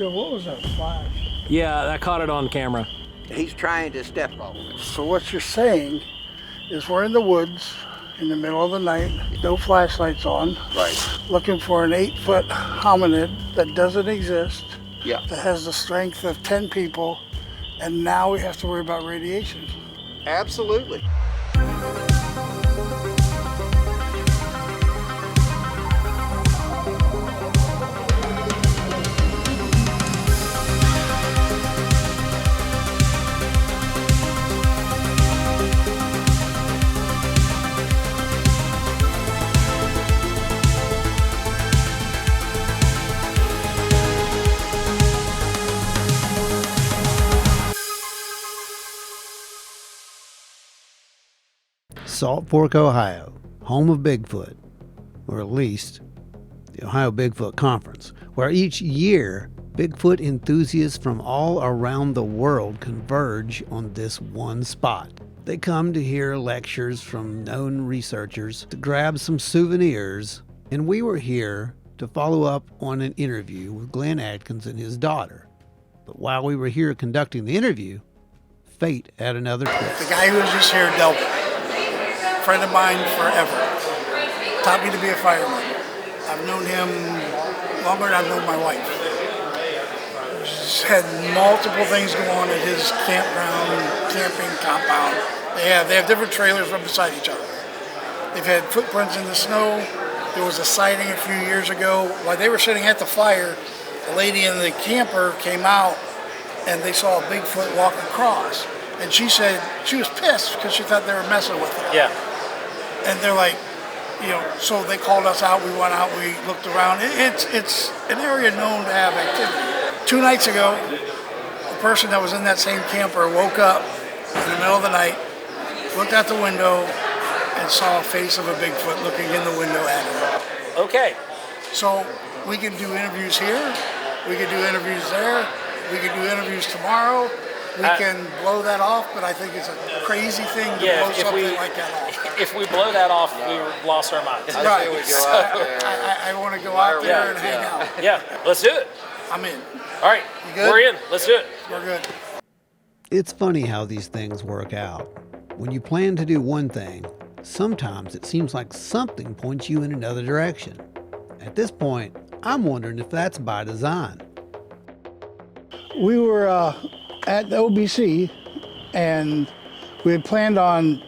Joe, what was that flash? Yeah, I caught it on camera. He's trying to step over it. So what you're saying is we're in the woods in the middle of the night, no flashlights on, Right. looking for an 8-foot hominid that doesn't exist, Yeah. that has the strength of 10 people, and now we have to worry about radiation. Absolutely. Salt Fork, Ohio, home of Bigfoot, or at least the Ohio Bigfoot Conference, where each year Bigfoot enthusiasts from all around the world converge on this one spot. They come to hear lectures from known researchers, to grab some souvenirs, and we were here to follow up on an interview with Glenn Adkins and his daughter. But while we were here conducting the interview, fate had another twist. The guy who was just here, Delvin, friend of mine forever, taught me to be a fireman. I've known him longer than I've known my wife. He's had multiple things go on at his camping compound. They have different trailers right beside each other. They've had footprints in the snow. There was a sighting a few years ago. While they were sitting at the fire, the lady in the camper came out and they saw a Bigfoot walk across. And she said she was pissed because she thought they were messing with her. Yeah. And they're like, so they called us out. We went out, we looked around. It's an area known to have activity. 2 nights ago, the person that was in that same camper woke up in the middle of the night, looked out the window, and saw a face of a Bigfoot looking in the window at him. Okay. So we can do interviews here, we can do interviews there, we can do interviews tomorrow. We can blow that off, but I think it's a crazy thing to blow something like that off. If we blow that off, we lost our minds. Right. We go out there. I want to go out there and hang out. Yeah, let's do it. I'm in. All right, You good? we're in. Let's do it. We're good. It's funny how these things work out. When you plan to do one thing, sometimes it seems like something points you in another direction. At this point, I'm wondering if that's by design. We were at the OBC, and we had planned on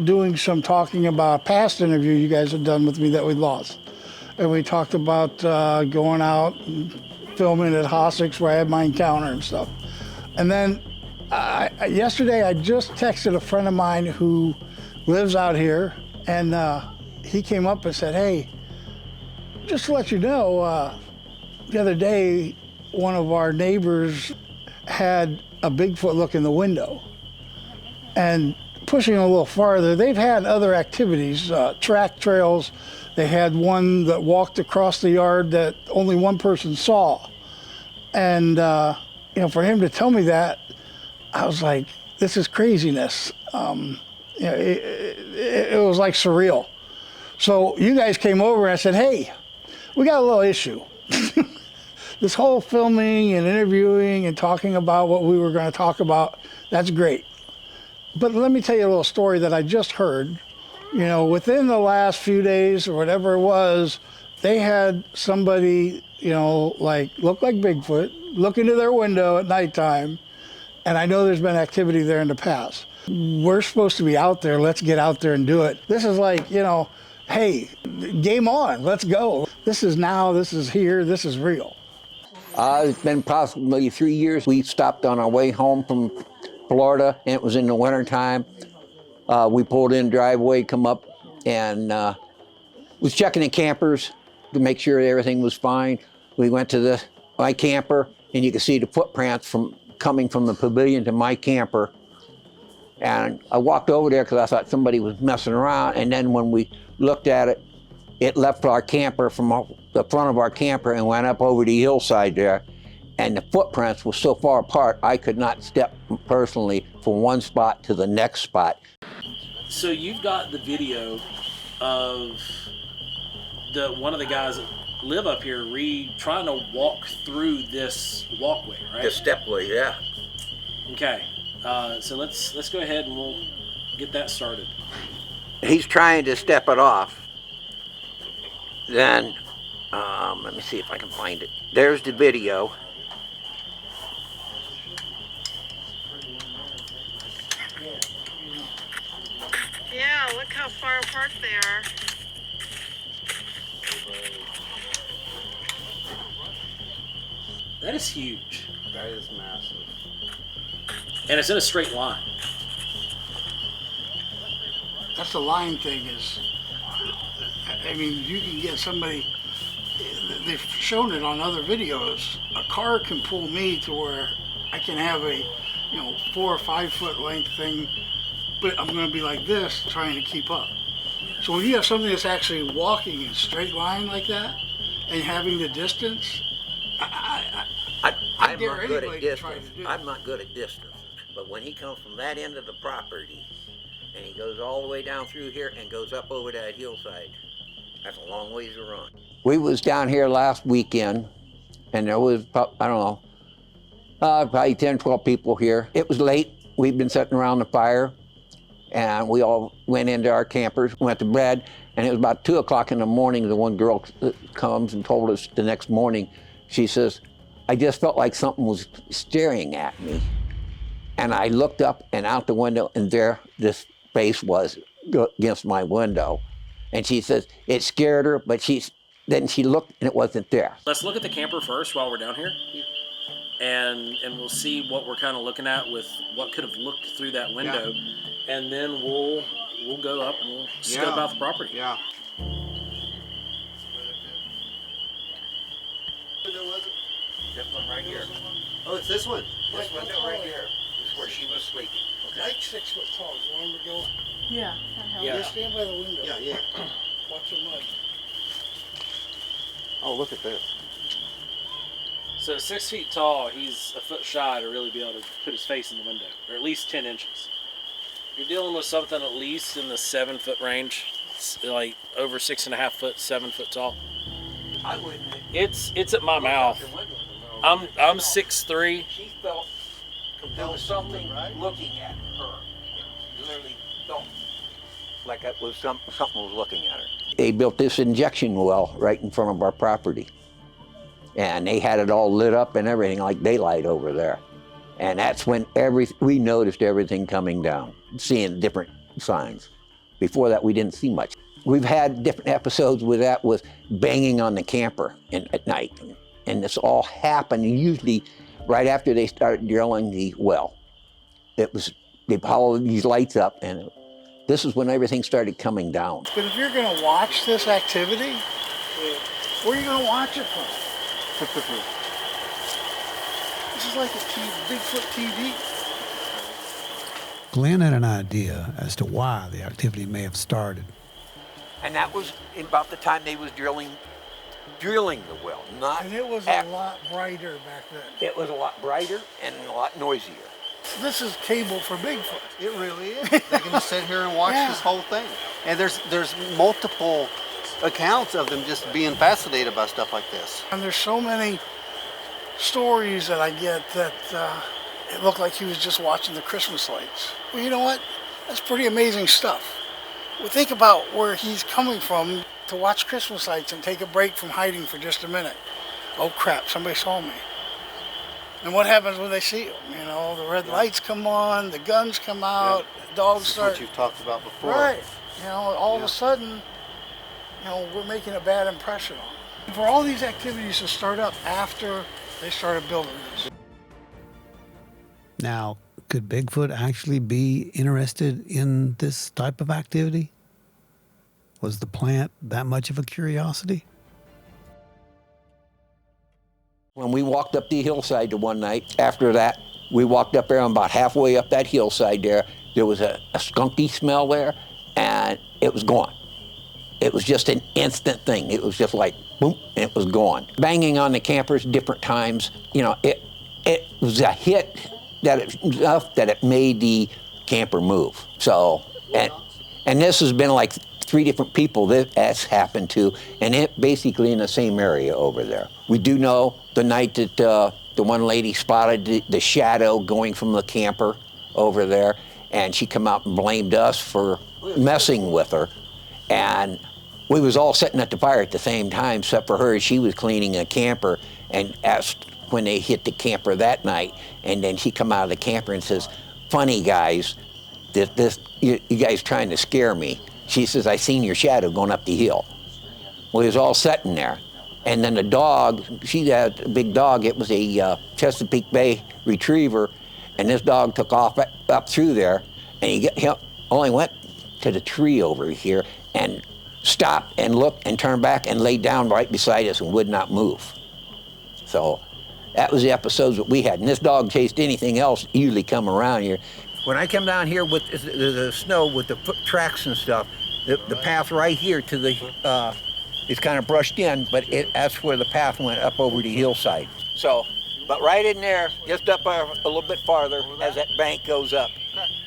doing some talking about a past interview you guys had done with me that we lost. And we talked about going out and filming at Hossick's where I had my encounter and stuff. And then yesterday I just texted a friend of mine who lives out here, and he came up and said, hey, just to let you know, the other day one of our neighbors had a Bigfoot look in the window. And pushing a little farther, they've had other activities, track trails. They had one that walked across the yard that only one person saw. And for him to tell me that, I was like, this is craziness. It was like surreal. So you guys came over and I said, hey, we got a little issue. This whole filming and interviewing and talking about what we were going to talk about, that's great. But let me tell you a little story that I just heard. Within the last few days or whatever it was, they had somebody, looked like Bigfoot, look into their window at nighttime. And I know there's been activity there in the past. We're supposed to be out there. Let's get out there and do it. This is like, hey, game on. Let's go. This is now. This is here. This is real. It's been approximately 3 years. We stopped on our way home from Florida, and it was in the wintertime. We pulled in driveway, come up, and was checking the campers to make sure everything was fine. We went to my camper, and you could see the footprints coming from the pavilion to my camper. And I walked over there because I thought somebody was messing around, and then when we looked at it, it left our camper from the front of our camper and went up over the hillside there. And the footprints were so far apart, I could not step personally from one spot to the next spot. So you've got the video of one of the guys live up here trying to walk through this walkway, right? The stepway, yeah. Okay. So let's go ahead and we'll get that started. He's trying to step it off. Then, let me see if I can find it. There's the video. Yeah, look how far apart they are. That is huge. That is massive. And it's in a straight line. That's the line thing is, I mean, you can get somebody, they've shown it on other videos, a car can pull me to where I can have a, 4 or 5 foot length thing, but I'm going to be like this trying to keep up. So when you have something that's actually walking in a straight line like that and having the distance, I'm dare not good at anybody to try distance. to do it. I'm not good at distance. But when he comes from that end of the property and he goes all the way down through here and goes up over that hillside, that's a long ways to run. We was down here last weekend and there was, I don't know, probably 10, 12 people here. It was late. We'd been sitting around the fire and we all went into our campers, went to bed, and it was about 2 o'clock in the morning. The one girl comes and told us the next morning, she says, I just felt like something was staring at me. And I looked up and out the window, and there this face was against my window. And she says it scared her, but then she looked and it wasn't there. Let's look at the camper first while we're down here. And we'll see what we're kind of looking at with what could have looked through that window. Yeah. And then we'll go up and we'll scope out the property. Yeah. This one right here. Oh, it's this one. This window right here is where she was sleeping. like 6 foot tall. You want him to go? Yeah. Yeah. Just stand by the window. Yeah, yeah. Watch the mud. Oh, look at this. So 6 feet tall, he's a foot shy to really be able to put his face in the window, or at least 10 inches. You're dealing with something at least in the 7 foot range. It's like over 6.5 foot, 7 foot tall. I wouldn't. It's at my mouth. I'm 6'3". She felt there was something looking at her. It literally felt like it was something was looking at her. They built this injection well right in front of our property. And they had it all lit up and everything like daylight over there. And that's when we noticed everything coming down, seeing different signs. Before that, we didn't see much. We've had different episodes with that, with banging on the camper at night. And this all happened usually right after they started drilling the well. They followed these lights up, and this is when everything started coming down. But if you're going to watch this activity, where are you going to watch it from? This is like a Bigfoot TV. Glenn had an idea as to why the activity may have started. And that was about the time they was drilling the well. And it was a lot brighter back then. It was a lot brighter and a lot noisier. This is cable for Bigfoot. It really is. They can just sit here and watch this whole thing. And there's multiple accounts of them just being fascinated by stuff like this. And there's so many stories that I get that it looked like he was just watching the Christmas lights. Well, you know what? That's pretty amazing stuff. Well, think about where he's coming from to watch Christmas lights and take a break from hiding for just a minute. Oh crap, somebody saw me. And what happens when they see him? You know, the red lights come on, the guns come out, the dogs This start. is what you've talked about before. Right. You know, all of a sudden, we're making a bad impression on them. For all these activities to start up after they started building this. Now, could Bigfoot actually be interested in this type of activity? Was the plant that much of a curiosity? When we walked up the hillside the one night, after that, we walked up there and about halfway up that hillside there was a skunky smell there, and it was gone. It was just an instant thing. It was just like, boom, and it was gone. Banging on the campers different times, it was a hit enough that it made the camper move. So, and this has been like 3 different people that's happened to, and it basically in the same area over there. We do know the night that the one lady spotted the shadow going from the camper over there, and she come out and blamed us for messing with her. And we was all sitting at the fire at the same time, except for her. She was cleaning a camper and asked when they hit the camper that night, and then she come out of the camper and says, "Funny guys, you guys trying to scare me." She says, "I seen your shadow going up the hill." We was all sitting there. And then the dog, she had a big dog, it was a Chesapeake Bay Retriever, and this dog took off up through there, and he only went to the tree over here and stopped and looked and turned back and laid down right beside us and would not move. So that was the episodes that we had. And this dog chased anything else usually come around here. When I come down here with the snow, with the foot tracks and stuff, the path right here to the, it's kind of brushed in, but that's where the path went up over the hillside. So, but right in there, just up a little bit farther, as that bank goes up,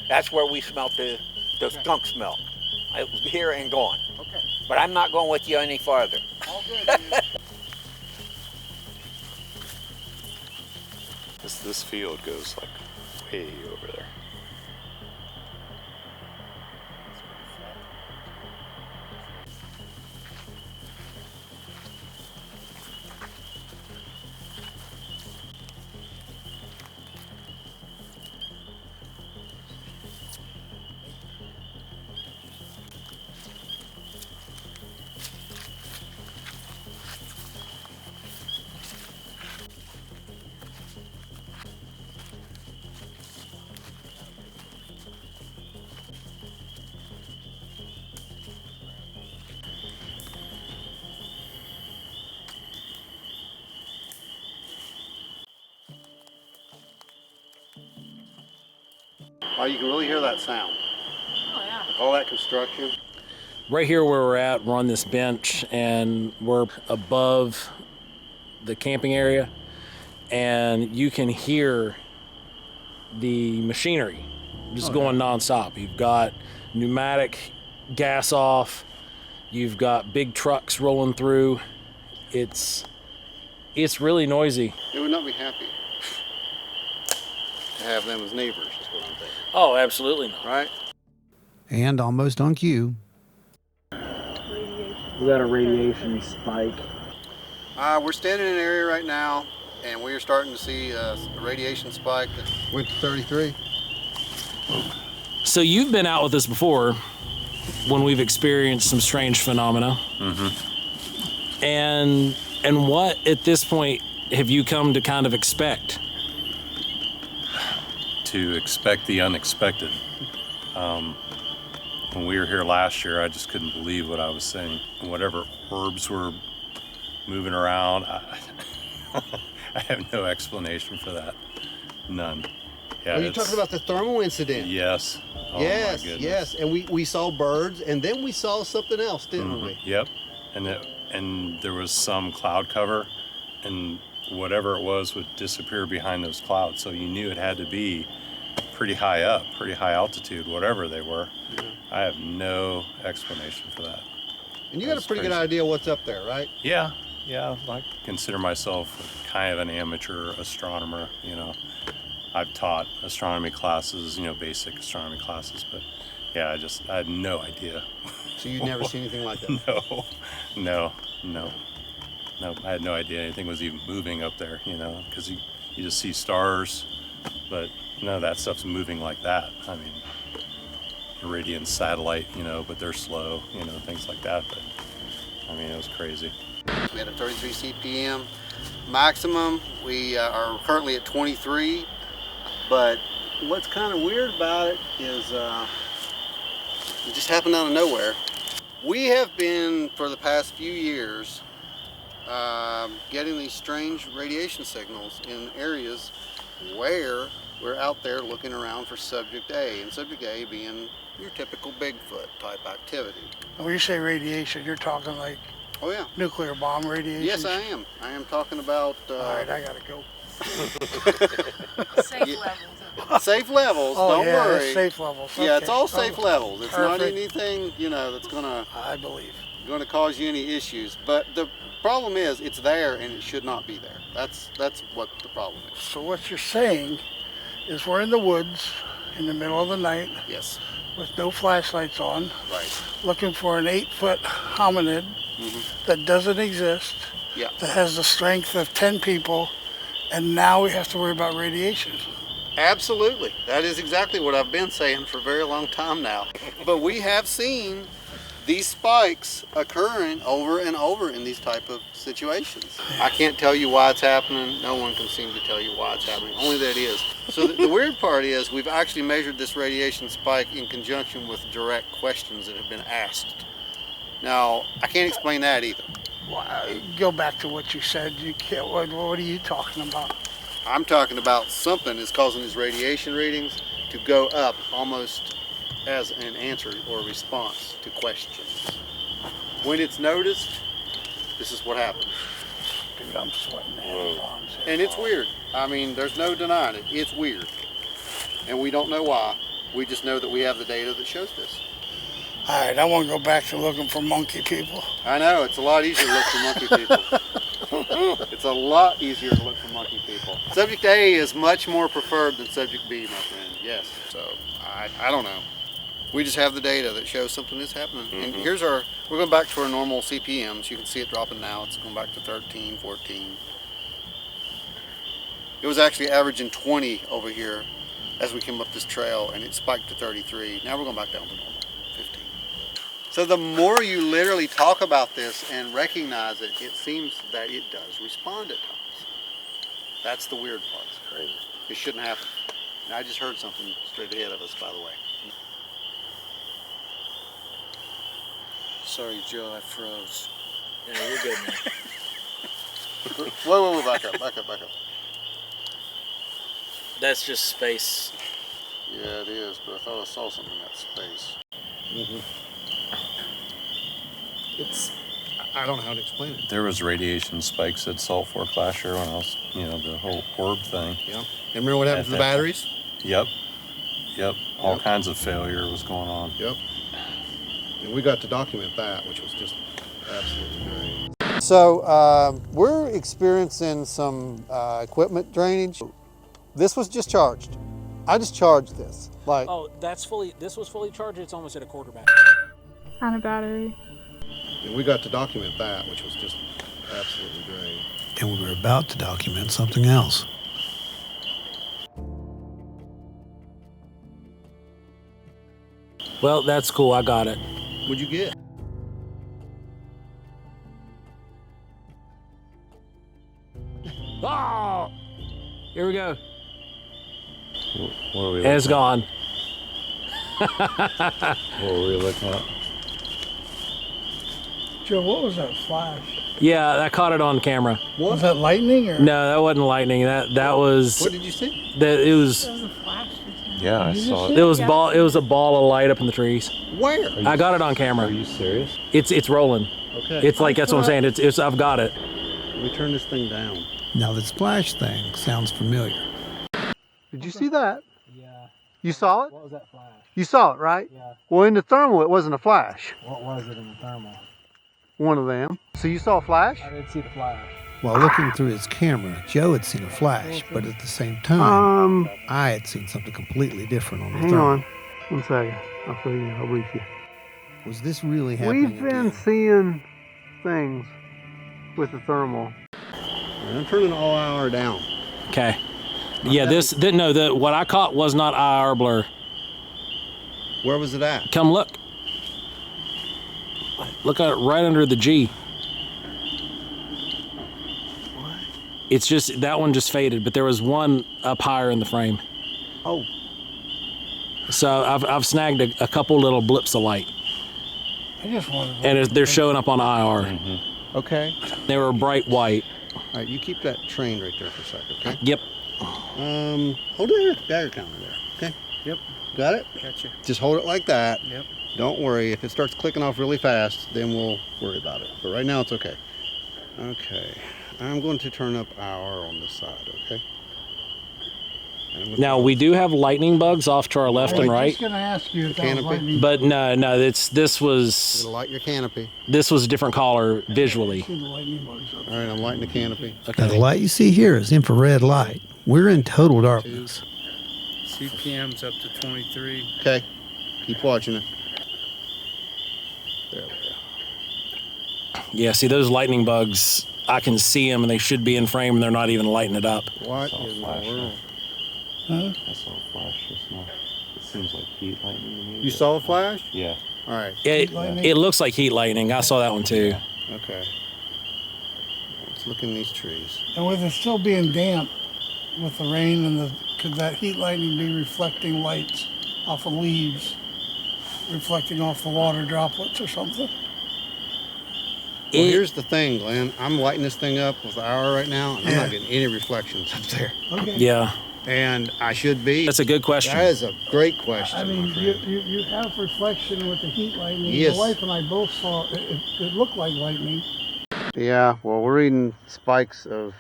that's where we smelt the skunk smell. It was here and gone. Okay. But I'm not going with you any farther. All good, This field goes like way over there. Oh, you can really hear that sound. Oh, yeah. Like all that construction. Right here where we're at, we're on this bench, and we're above the camping area, and you can hear the machinery just going nonstop. You've got pneumatic gas off, you've got big trucks rolling through. It's really noisy. They would not be happy to have them as neighbors, is what I'm thinking. Oh, absolutely not. Right? And almost on cue, We got a radiation spike. We're standing in an area right now, and we are starting to see a radiation spike that went to 33. So you've been out with us before when we've experienced some strange phenomena. Mm-hmm. And what at this point have you come to kind of expect? To expect the unexpected. When we were here last year, I just couldn't believe what I was seeing. Whatever orbs were moving around, I have no explanation for that. None. Yeah, Are you talking about the thermal incident? Yes. Oh, yes, my goodness. yes. And we saw birds, and then we saw something else, didn't we? Yep. And there was some cloud cover, and whatever it was would disappear behind those clouds. So you knew it had to be pretty high up, pretty high altitude, whatever they were. Yeah. I have no explanation for that. And you got a pretty good idea what's up there, right? Yeah. I consider myself kind of an amateur astronomer. I've taught astronomy classes, basic astronomy classes, but yeah, I had no idea. So you'd never seen anything like that? No, I had no idea anything was even moving up there, because you just see stars, but none of that stuff's moving like that. I mean, Iridian satellite, but they're slow, things like that, but I mean, it was crazy. We had a 33 CPM maximum. We are currently at 23, but what's kind of weird about it is it just happened out of nowhere. We have been, for the past few years, getting these strange radiation signals in areas where we're out there looking around for subject A, and subject A being your typical Bigfoot type activity. When you say radiation, you're talking like Oh yeah. nuclear bomb radiation? Yes, I am. I am talking about... All right, I gotta go. Safe levels. Safe levels. Oh, don't yeah, worry. it's safe levels. Yeah, it's Okay. all safe Oh, levels. It's not perfect. anything, that's I believe. gonna cause you any issues. But the problem is, it's there and it should not be there. That's what the problem is. So what you're saying is we're in the woods in the middle of the night Yes. with no flashlights on, Right. looking for an 8-foot hominid that doesn't exist, Yeah. that has the strength of 10 people, and now we have to worry about radiation. Absolutely. That is exactly what I've been saying for a very long time now. But we have seen these spikes occurring over and over in these type of situations. I can't tell you why it's happening. No one can seem to tell you why it's happening. Only that it is. So the weird part is we've actually measured this radiation spike in conjunction with direct questions that have been asked. Now, I can't explain that either. Go back to what you said. You can't. What are you talking about? I'm talking about something is causing these radiation readings to go up almost as an answer or response to questions. When it's noticed, this is what happens. Dude, I'm sweating. Hands. And it's weird. I mean, there's no denying it. It's weird. And we don't know why. We just know that we have the data that shows this. All right, I want to go back to looking for monkey people. I know, it's a lot easier to look for monkey people. It's a lot easier to look for monkey people. Subject A is much more preferred than subject B, my friend. Yes. So, I don't know. We just have the data that shows something is happening. And here's we're going back to our normal CPMs. You can see it dropping now. It's going back to 13, 14. It was actually averaging 20 over here as we came up this trail, and it spiked to 33. Now we're going back down to normal, 15. So the more you literally talk about this and recognize it, it seems that it does respond at times. That's the weird part. It's crazy. It shouldn't happen. And I just heard something straight ahead of us, by the way. Sorry, Joe, I froze. Yeah, you're good, man. Whoa, back up. That's just space. Yeah, it is, but I thought I saw something in that space. I don't know how to explain it. There was radiation spikes at Salt Fork last year when I was, the whole orb thing. Yeah. And remember what happened to the batteries? Yep. All kinds of failure was going on. Yep. And we got to document that, which was just absolutely great. So we're experiencing some equipment drainage. This was just charged. I just charged this. Oh, this was fully charged. It's almost at a quarterback. On a battery. And we got to document that, which was just absolutely great. And we were about to document something else. Well, that's cool. I got it. What'd you get? Oh! Here we go. What are we And it's gone. What were we looking at? Joe, what was that flash? Yeah, I caught it on camera. Was that lightning or? No, that wasn't lightning. That was. What did you see? It was. Yeah, I saw it. It was ball. It was a ball of light up in the trees. Where? I got it on camera. Are you serious? It's rolling. Okay. It's like that's what I'm saying. It's I've got it. Let me turn this thing down. Now, the splash thing sounds familiar. Did you see that? Yeah. You saw it? What was that flash? You saw it, right? Yeah. Well, in the thermal, it wasn't a flash. What was it in the thermal? One of them. So you saw a flash? I didn't see the flash. While looking through his camera, Joe had seen a flash, but at the same time, I had seen something completely different on the Hang thermal. on. 1 second. I'll show you. I'll brief you. Was this really happening We've been again? seeing things with the thermal. And I'm turning all hour down. Okay. Yeah. What I caught was not IR blur. Where was it at? Come look. Look at it right under the G. It's just that one just faded, but there was one up higher in the frame. Oh. So I've snagged a couple little blips of light, I just wanted to. and they're showing up on IR. Okay. They were bright white. All right, you keep that train right there for a second, okay? Yep. Hold it there. Counter there, okay? Yep. Got it? Gotcha. Just hold it like that. Yep. Don't worry. If it starts clicking off really fast, then we'll worry about it. But right now, it's okay. Okay. I'm going to turn up hour on this side, okay? Now we do have lightning bugs off to our left I was and right, just going to ask you if that was Canopy? lightning. but no, this was It'll light your canopy. a different color visually. See the lightning bugs up All right, I'm lighting the canopy. Now, the light you see here is infrared light. We're in total darkness. CPM's up to 23. Okay, keep watching it. There we go. Yeah, see those lightning bugs, I can see them and they should be in frame and they're not even lighting it up. What in the world? I saw a flash just now. It seems like heat lightning to me. You saw a flash? Yeah. All right. It looks like heat lightning. I saw that one too. Okay. Let's look in these trees. And with it still being damp with the rain and could that heat lightning be reflecting lights off of leaves, reflecting off the water droplets or something? Well, here's the thing, Glenn. I'm lighting this thing up with the hour right now, and I'm Yeah. not getting any reflections up there. Okay. Yeah, And I should be. that's a good question. That is a great question. I my mean, friend. you have reflection with the heat lightning. Yes. My wife and I both saw it looked like lightning. Yeah, well, we're reading spikes of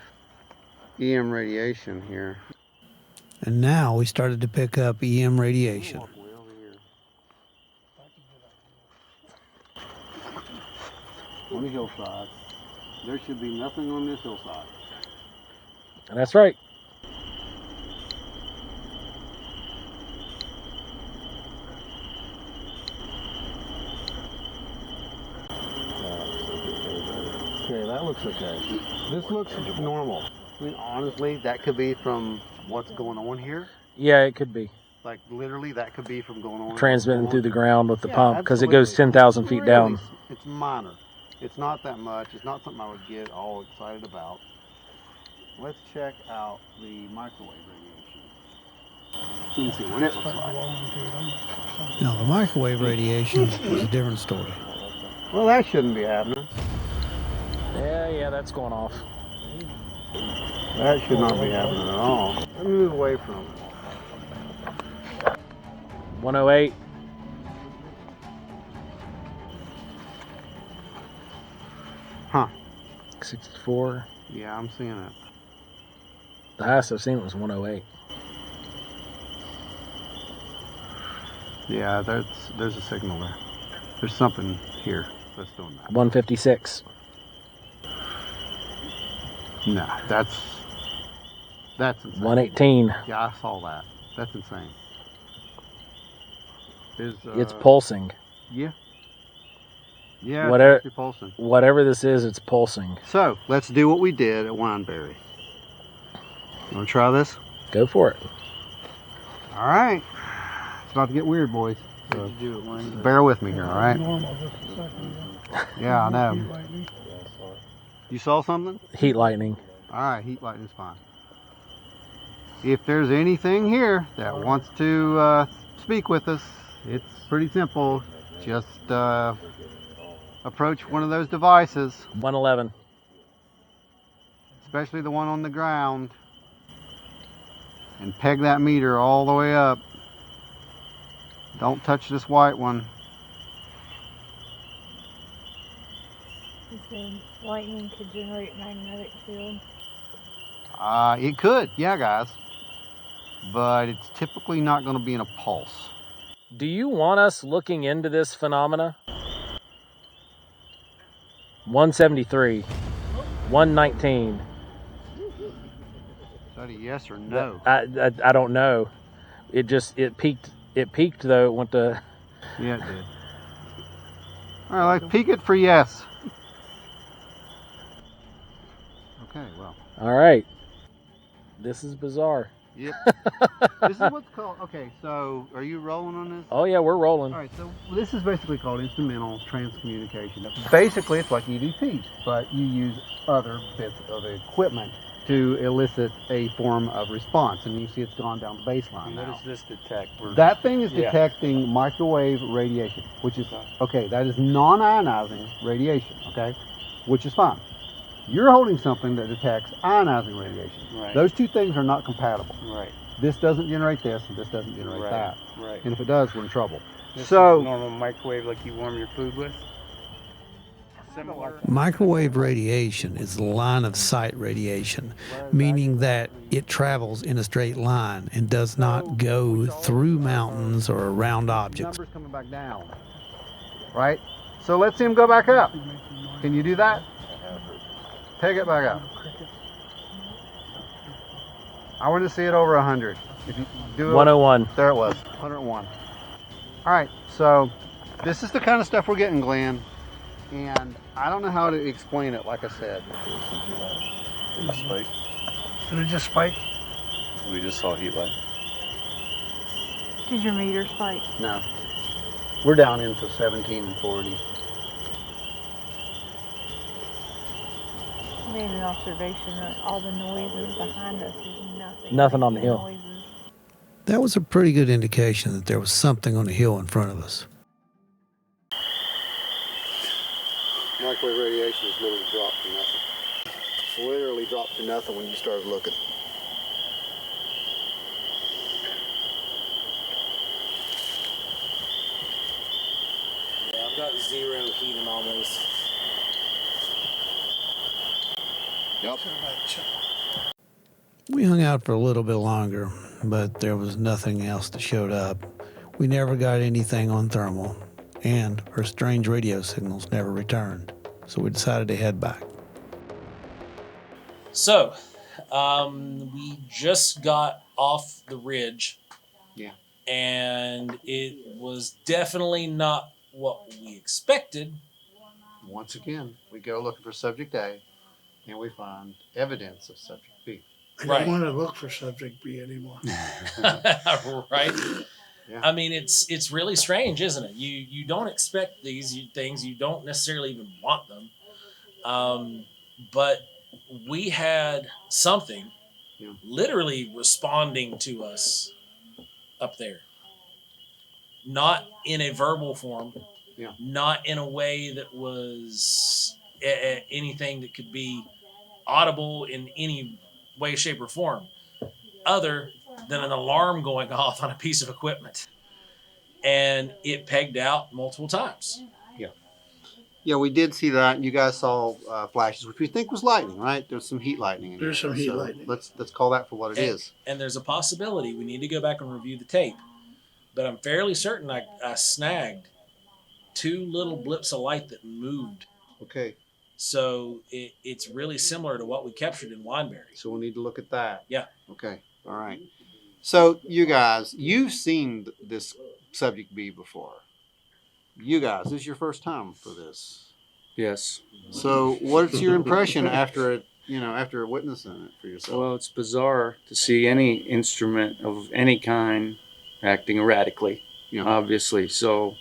EM radiation here. And now we started to pick up EM radiation. On the hillside. There should be nothing on this hillside. That's right. Okay, that looks okay. This looks normal. I mean, honestly, that could be from what's going on here. Yeah, it could be Like, literally, that could be from going on. transmitting through the ground with the Yeah, pump because it goes absolutely. 10,000 feet Really, down. It's minor. It's not that much. It's not something I would get all excited about. Let's check out the microwave radiation. Let's see what it looks like. Now, the microwave radiation was a different story. Well, that shouldn't be happening. Yeah, that's going off. That should not be happening at all. Let me move away from it. 108. Huh. 64. Yeah, I'm seeing it. The highest I've seen was 108. Yeah, there's a signal there. There's something here that's doing that. 156. No, that's insane. 118. Yeah, I saw that. That's insane. It's pulsing. Yeah. Yeah, Whatever- it's actually pulsing. Whatever this is, it's pulsing. So, let's do what we did at Wineberry. You want to try this? Go for it. All right. It's about to get weird, boys. So bear with me here, all right? Normal just a second ago. Yeah, I know. Heat lightning. You saw something? Heat lightning. All right, heat lightning's fine. If there's anything here that wants to speak with us, it's pretty simple. Just approach one of those devices, 111. especially the one on the ground, and peg that meter all the way up. Don't touch this white one. He said lightning could generate magnetic field. It could, yeah, guys. But it's typically not going to be in a pulse. Do you want us looking into this phenomena? 173. 119. Is that a yes or no? I don't know. It peaked. It peaked though. It went to. Yeah, it did. All right, let's peek it for yes. Okay, well. All right. This is bizarre. Yep. This is what's called, okay, so are you rolling on this? Oh yeah, we're rolling. All right, so this is basically called instrumental transcommunication. Basically, it's like EVP, but you use other bits of equipment to elicit a form of response. And you see it's gone down the baseline And now. what does this detect? That thing is Yeah. detecting microwave radiation, which is, okay, that is non-ionizing radiation, okay, which is fine. You're holding something that detects ionizing radiation. Right. Those two things are not compatible. Right. This doesn't generate this, and this doesn't generate Right. that. Right. And if it does, we're in trouble. This So, is normal microwave like you warm your food with. Microwave radiation is line of sight radiation, meaning that it travels in a straight line and does not go through mountains or around objects. Numbers coming back down, right? So let's see him go back up. Can you do that? Take it back up. I want to see it over 100. If you do it, 101. there it was, 101. All right, so this is the kind of stuff we're getting, Glenn, and I don't know how to explain it. Like I said, Spike. Did it just spike? We just saw heat light. Did your meter spike? no, we're down into 17 and 40. I made an observation that all the noises behind us is nothing. Nothing on the hill. Noises. That was a pretty good indication that there was something on the hill in front of us. Microwave radiation has literally dropped to nothing. Literally dropped to nothing when you started looking. Yeah, I've got 0 heat in all those. Yep. We hung out for a little bit longer, but there was nothing else that showed up. We never got anything on thermal, and our strange radio signals never returned, so we decided to head back. So, we just got off the ridge. Yeah. And it was definitely not what we expected. Once again, we go looking for subject A, and we find evidence of subject B. I Right. don't want to look for subject B anymore. Right? Yeah. I mean, it's really strange, isn't it? You don't expect these things. You don't necessarily even want them. But we had something literally responding to us up there. Not in a verbal form. Yeah. Not in a way that was anything that could be audible in any way, shape, or form, other than an alarm going off on a piece of equipment. And it pegged out multiple times. Yeah, we did see that. You guys saw flashes, which we think was lightning, right? There's some heat lightning in There's here. some heat So lightning. Let's call that for what it is. And there's a possibility we need to go back and review the tape. But I'm fairly certain I snagged 2 little blips of light that moved. Okay, So it's really similar to what we captured in Wineberry. so we'll need to look at that. Yeah. Okay, all right. So you guys, you've seen this subject B before. You guys, this is your first time for this. Yes. So what's your impression after witnessing it for yourself? Well, it's bizarre to see any instrument of any kind acting erratically, obviously. So,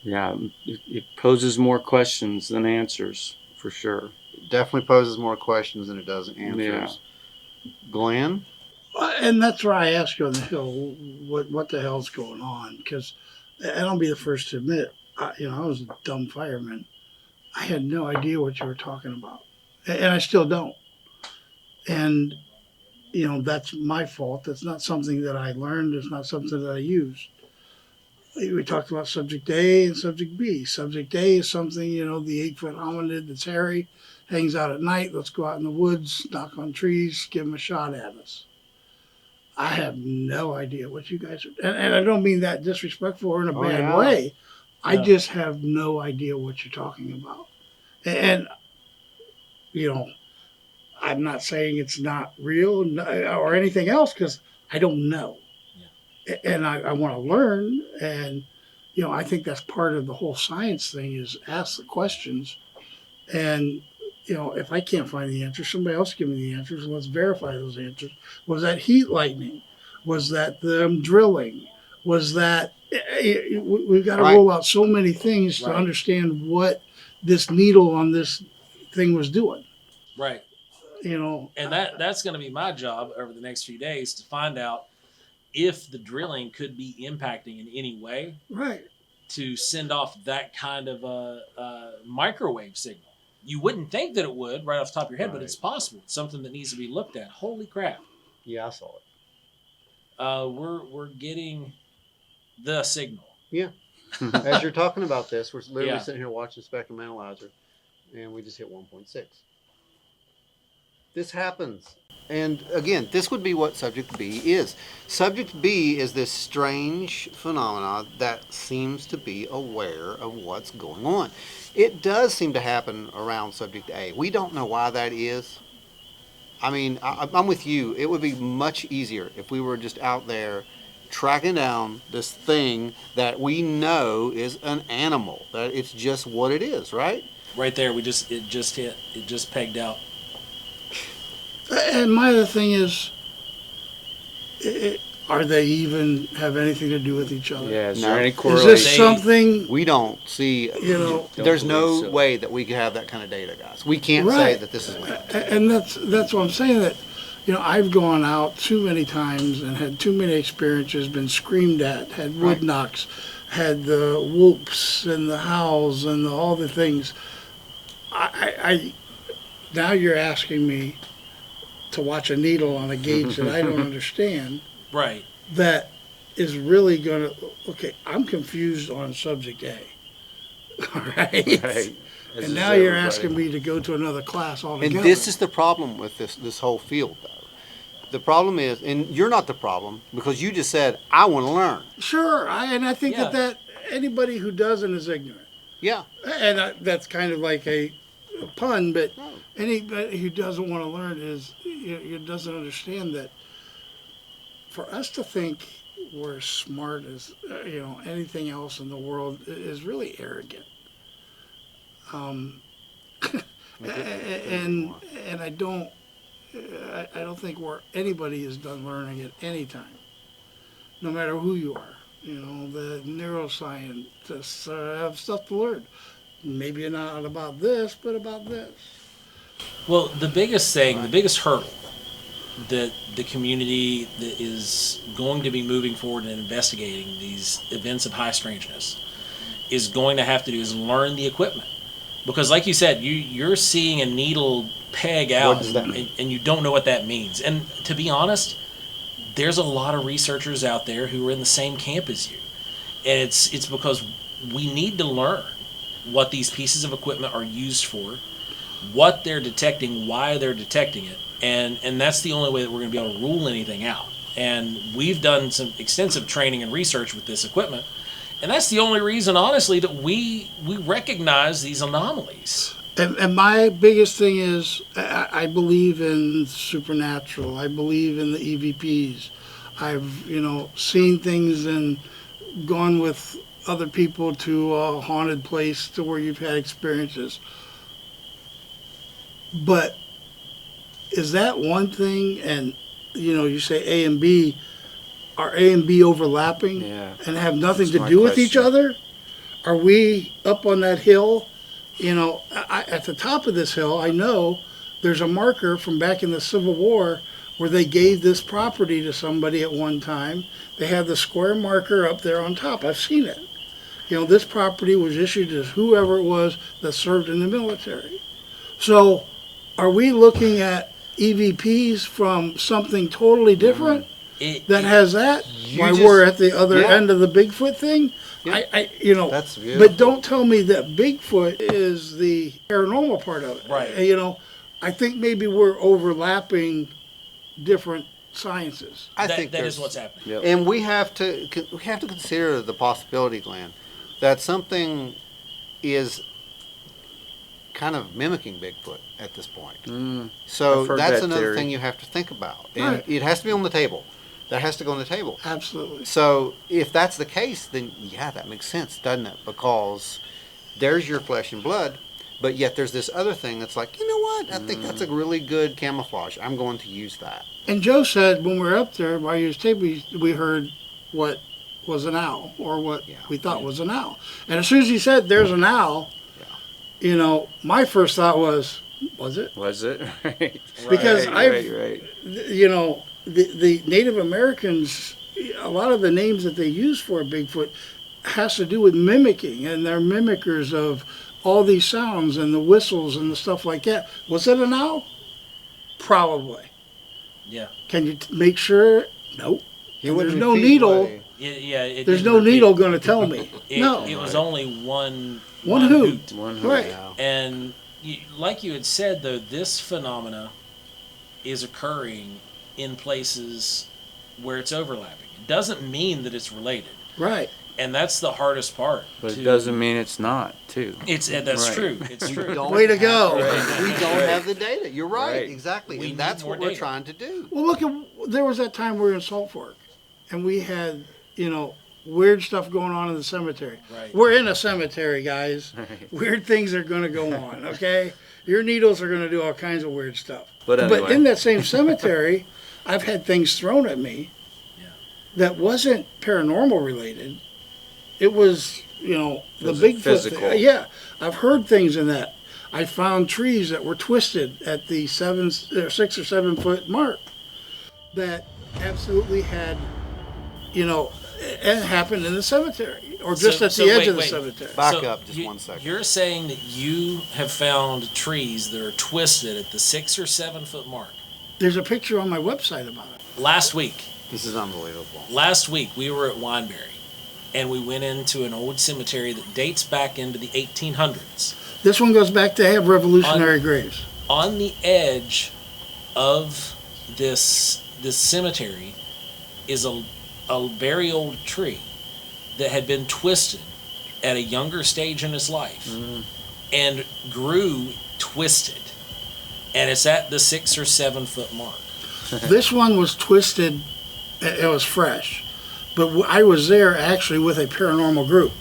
yeah, it poses more questions than answers, for sure. It definitely poses more questions than it does answers. Glenn? And that's why I asked you on the hill, what the hell's going on? Because I'll be the first to admit, I was a dumb fireman. I had no idea what you were talking about, and I still don't. And that's my fault. That's not something that I learned. It's not something that I used. We talked about subject A and subject B. Subject A is something, the 8-foot hominid that's hairy, hangs out at night. Let's go out in the woods, knock on trees, give him a shot at us. I have no idea what you guys are, and I don't mean that disrespectful or in a bad way. I just have no idea what you're talking about. And, I'm not saying it's not real or anything else because I don't know. Yeah. And I want to learn. And, I think that's part of the whole science thing is ask the questions. And, if I can't find the answer, somebody else give me the answers and let's verify those answers. Was that heat lightning? Was that them drilling? Was that we've got to roll out so many things to understand what this needle on this thing was doing. Right. And that's going to be my job over the next few days to find out if the drilling could be impacting in any way. Right. To send off that kind of a microwave signal. You wouldn't think that it would right off the top of your head, but it's possible. It's something that needs to be looked at. Holy crap. Yeah, I saw it. We're getting the signal. Yeah. As you're talking about this, we're literally Yeah. sitting here watching Spectrum Analyzer, and we just hit 1.6. This happens. And again, this would be what Subject B is. Subject B is this strange phenomena that seems to be aware of what's going on. It does seem to happen around Subject A. We don't know why that is. I mean, I'm with you. It would be much easier if we were just out there tracking down this thing that we know is an animal. That it's just what it is, right? Right there, it just pegged out. And my other thing is, are they even have anything to do with each other? Yeah, is No. there any Is correlation? this something, We don't see. you know, There's no believe so. way that we could have that kind of data, guys. We can't say Right. that this is linked. and that's what I'm saying, that, you know, I've gone out too many times and had too many experiences, been screamed at, had wood Right. knocks, had the whoops and the howls and all the things. I now you're asking me to watch a needle on a gauge that I don't understand. Right. That is really going to, okay, I'm confused on subject A. All right? Right. As And is now you're everybody. asking me to go to another class altogether. And this is the problem with this whole field, though. The problem is, and you're not the problem, because you just said, I want to learn. Sure, and I think Yeah. that anybody who doesn't is ignorant. Yeah. And that's kind of like a pun, but anybody who doesn't want to learn doesn't understand that for us to think we're as smart as anything else in the world is really arrogant. And I don't think anybody is done learning at any time, no matter who you are. You know, the neuroscientists have stuff to learn. Maybe not about this, but about this. Well, the biggest hurdle that the community that is going to be moving forward and investigating these events of high strangeness is going to have to do is learn the equipment. Because like you said, you're seeing a needle peg out, What does that mean? and you don't know what that means. And to be honest, there's a lot of researchers out there who are in the same camp as you. And it's because we need to learn what these pieces of equipment are used for, what they're detecting, why they're detecting it. And that's the only way that we're going to be able to rule anything out. And we've done some extensive training and research with this equipment. And that's the only reason, honestly, that we recognize these anomalies. And my biggest thing is I believe in supernatural. I believe in the EVPs. I've, seen things and gone with other people to a haunted place to where you've had experiences. But is that one thing? And, you say A and B. Are A and B overlapping Yeah. and have nothing That's to my do with each question. other? Are we up on that hill? At the top of this hill, I know there's a marker from back in the Civil War where they gave this property to somebody at one time. They had the square marker up there on top. I've seen it. This property was issued to whoever it was that served in the military. So are we looking at EVPs from something totally different that has that? Why we're at the other end of the Bigfoot thing? Yeah. That's But beautiful. don't tell me that Bigfoot is the paranormal part of it. Right. I think maybe we're overlapping different sciences. I that think is there's- what's happening. Yep. And we have to consider the possibility, Glenn, that something is kind of mimicking Bigfoot at this point. So I've heard that's that another theory. thing you have to think about. And Right. it has to be on the table. That has to go on the table. Absolutely. So if that's the case, then yeah, that makes sense, doesn't it? Because there's your flesh and blood, but yet there's this other thing that's like, you know what? I think that's a really good camouflage. I'm going to use that. And Joe said when we were up there by his table, we heard what was an owl, or what we thought was an owl. And as soon as he said, "There's an owl," my first thought was it? Was it? Right. Because right. The Native Americans, a lot of the names that they use for Bigfoot has to do with mimicking, and they're mimickers of all these sounds and the whistles and the stuff like that. Was it an owl? Probably. Yeah. Can you make sure? Nope. And there's wouldn't no repeat needle. what There's no needle going to tell me. No. It was only one hoot. One Right. yeah. And like you had said, though, this phenomena is occurring in places where it's overlapping. It doesn't mean that it's related. Right. And that's the hardest part. But it doesn't mean it's not, too. That's Right. true. It's true. Way to go. We don't have the data. You're right. Right. Exactly. We And that's need more what we're data. trying to do. Well, look, there was that time we were in Salt Fork, and we had, weird stuff going on in the cemetery. Right. We're in a cemetery, guys. Weird things are going to go on, okay? Your needles are going to do all kinds of weird stuff. But anyway. in that same cemetery, I've had things thrown at me that wasn't paranormal related. It was, the Was Bigfoot physical. thing. Yeah, I've heard things in that. I found trees that were twisted at the 6 or 7 foot mark that absolutely had, it happened in the cemetery or just at the edge of the cemetery. Back up just 1 second. You're saying that you have found trees that are twisted at the 6 or 7 foot mark. There's a picture on my website about it. Last week This is unbelievable. we were at Wineberry, and we went into an old cemetery that dates back into the 1800s. This one goes back to have revolutionary graves. On the edge of this cemetery is a very old tree that had been twisted at a younger stage in its life and grew twisted, and it's at the 6 or 7 foot mark. This one was twisted. It was fresh, but I was there actually with a paranormal group,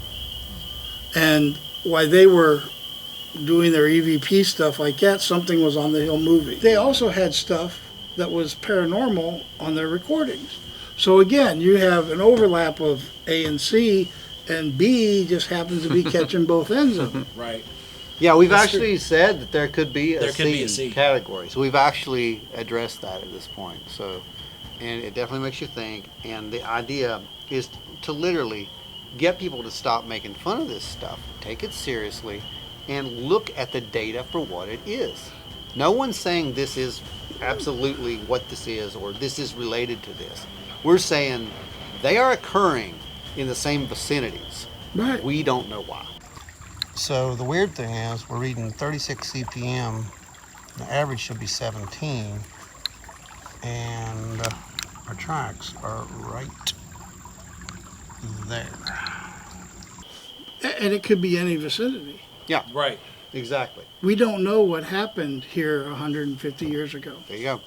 and while they were doing their EVP stuff like that, something was on the hill moving. They also had stuff that was paranormal on their recordings. So again, you have an overlap of A and C, and B just happens to be catching both ends of it. Right. Yeah, we've actually said that there could be There could be a C. category. So we've actually addressed that at this point. So, and it definitely makes you think. And the idea is to literally get people to stop making fun of this stuff, take it seriously, and look at the data for what it is. No one's saying this is absolutely what this is or this is related to this. We're saying they are occurring in the same vicinities. Right. We don't know why. So the weird thing is we're reading 36 CPM. The average should be 17. And our tracks are right there. And it could be any vicinity. Yeah, Right. exactly. We don't know what happened here 150 years ago, There you go.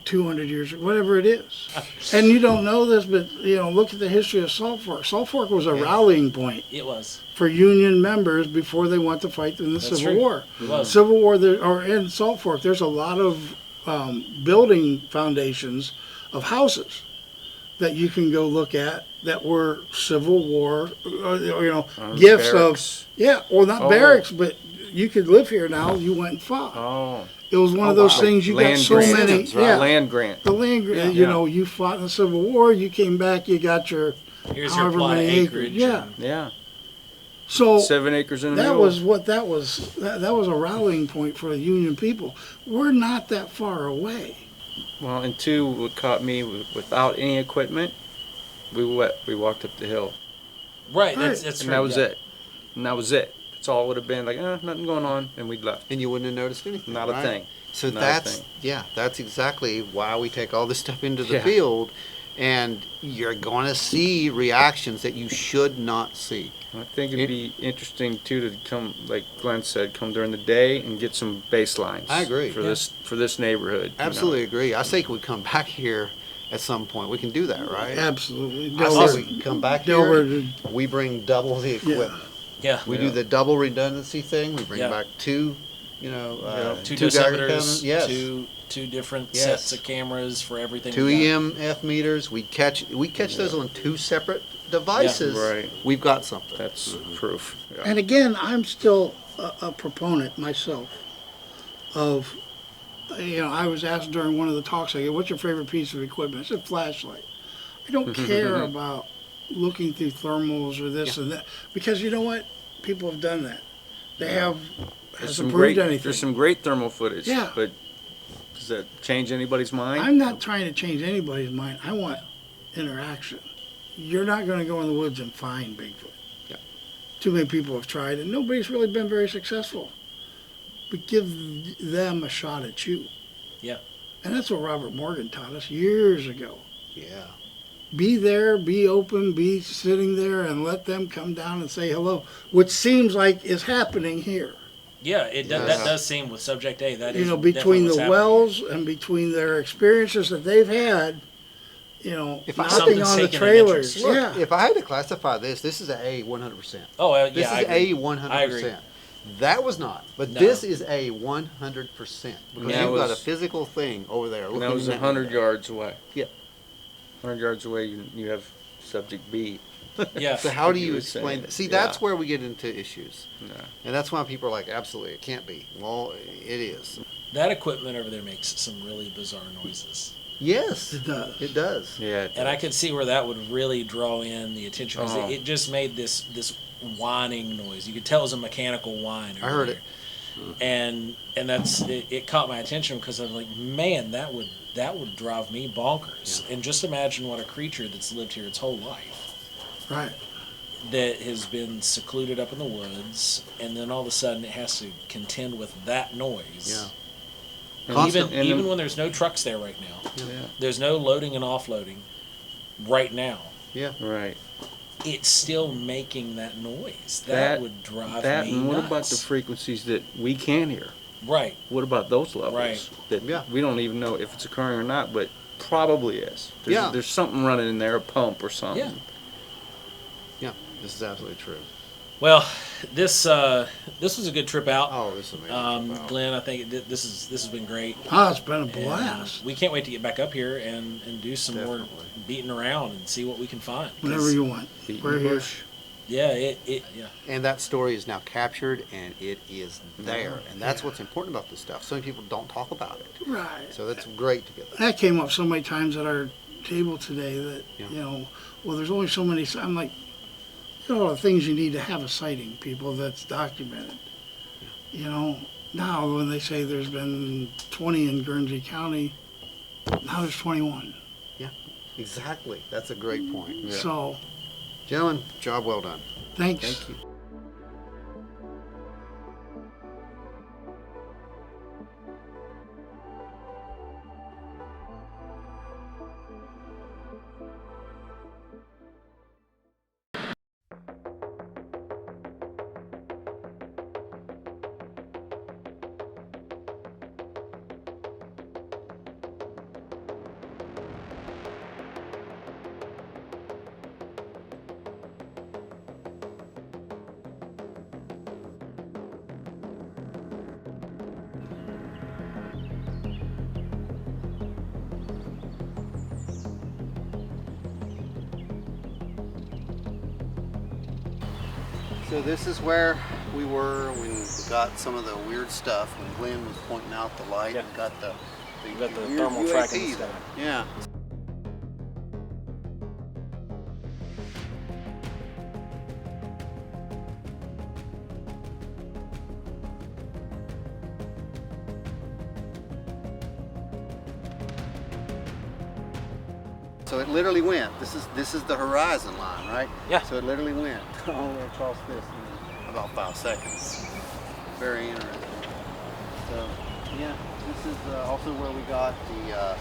200 years ago, whatever it is. And you don't know this, but look at the history of Salt Fork. Salt Fork was a rallying point It was. for Union members before they went to fight in the That's Civil true. War. It was. Civil War, or in Salt Fork, there's a lot of building foundations of houses that you can go look at that were Civil War, gifts barracks. or not Oh. barracks, but you could live here now. You went and fought. Oh. It was one of those things you got Land so grant, many. right? Yeah, Land grant. the land grant. You fought in the Civil War. You came back. You got your Here's your however plot of many acreage. acres. Yeah. and- Yeah. So 7 acres in a that mule. was what that was. That was a rallying point for the Union people. We're not that far away. Well, and two, what caught me without any equipment, we walked up the hill, Right. Right. That's and right, that was yeah. it. And that was it. That's all it would have been. Like, nothing going on, and we'd left. And you wouldn't have noticed anything. Not a right? thing. So Not a that's thing. that's exactly why we take all this stuff into the Yeah. field, and you're going to see reactions that you should not see. I think it'd be interesting too to come, like Glenn said, come during the day and get some baselines. I agree. for Yeah. this neighborhood. Absolutely agree. I think we come back here at some point. We can do that, right? Absolutely. I Delaware- say we can come back Delaware here. did- We bring double the equipment. Yeah. We Yeah. do the double redundancy thing. We bring Yeah. back two, Two Geiger dosimeters. cameras. Yes. Two different Yes. sets of cameras for everything. Two we got. EMF meters. We catch those on two separate devices. Right. We've got something. That's proof. Yeah. And again, I'm still a proponent myself of, I was asked during one of the talks, I go, what's your favorite piece of equipment? I said, flashlight. I don't care about looking through thermals or this and that, because you know what? People have done that. They hasn't proved anything. There's some great thermal footage. Yeah. But does that change anybody's mind? I'm not trying to change anybody's mind. I want interaction. you're not going to go in the woods and find Bigfoot. Yep. Too many people have tried, and nobody's really been very successful. But give them a shot at you. Yeah. And that's what Robert Morgan taught us years ago. Yeah. Be there, be open, be sitting there, and let them come down and say hello, which seems like is happening here. Yeah, that does seem with Subject A. That is Between the definitely what's wells and between their experiences that they've had, If I- knocking Something's on the taken an trailers. interest. Yeah. If I had to classify this is a A 100%. Oh, yeah, This I is agree. A 100%. I agree. That was not, but No. this is a 100% because That you've got a was- physical thing over there. And that was looking at 100 it. yards away. Yeah. 100 yards away, you have Subject B. Yeah. So how do you would say explain it. that? See, Yeah. that's where we get into issues, Yeah. and that's why people are like, absolutely, it can't be. Well, it is. That equipment over there makes some really bizarre noises. Yes, It does. It does. Yeah. And I could see where that would really draw in the attention because Oh. it just made this whining noise. You could tell it was a mechanical whine. I heard over there. And it caught my attention because I'm like, man, that would drive me bonkers. Yeah. And just imagine what a creature that's lived here its whole life Right. that has been secluded up in the woods, and then all of a sudden it has to contend with that noise. Yeah. And Constant- even when there's no trucks there right now, Yeah. there's no loading and offloading right now. Yeah. Right. It's still making that noise. That That- would drive That me and what nuts. about the frequencies that we can hear? Right. What about those levels? Right. That Yeah. we don't even know if it's occurring or not, but probably is. Yeah. There's something running in there, a pump or something. Yeah. Yeah. This is absolutely true. Well, this was a good trip out. Oh, this is amazing. Wow. Glenn, I think this has been great. Oh, it's been a And blast. we can't wait to get back up here and do some more Definitely. beating around and see what we can find. Whenever you want. Beating We're the here. bush. Yeah, yeah. And that story is now captured, and it is there, and that's what's important about this stuff. So many people don't talk about it, Right. so that's great to get that. That came up so many times at our table today that, Yeah. well, there's only so many. I'm like, all the things you need to have a sighting, people, that's documented. Now when they say there's been 20 in Guernsey County, now there's 21. Exactly, that's a great point. So, Gentlemen, job well done. thanks. Thank you. So this is where we were when we got some of the weird stuff. When Glenn was pointing out the light and got the got the weird thermal UAP tracking there. stuff. Yeah. So it literally went. This is the horizon line, right? Yeah. So it literally went all the way across this in about 5 seconds. Very interesting. So yeah, this is also where we got the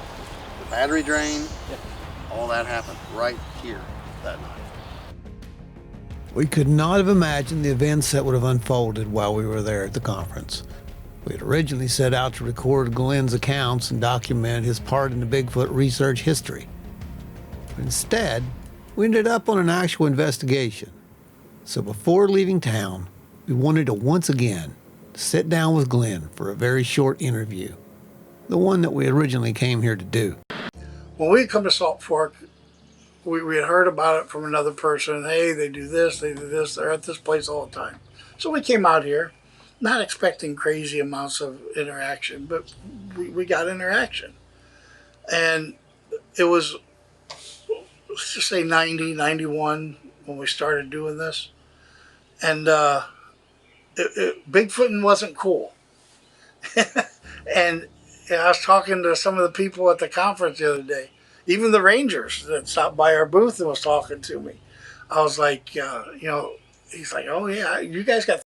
battery drain. Yeah. All that happened right here that night. We could not have imagined the events that would have unfolded while we were there at the conference. We had originally set out to record Glenn's accounts and document his part in the Bigfoot research history. But instead, we ended up on an actual investigation. So before leaving town, we wanted to once again sit down with Glenn for a very short interview, the one that we originally came here to do. When we come to Salt Fork, we had heard about it from another person. Hey, they do this, they're at this place all the time. So we came out here, not expecting crazy amounts of interaction, but we got interaction. And it was, let's just say 90, 91 when we started doing this. And Bigfooting wasn't cool. And I was talking to some of the people at the conference the other day, even the rangers that stopped by our booth and was talking to me. I was like, he's like, oh yeah, you guys got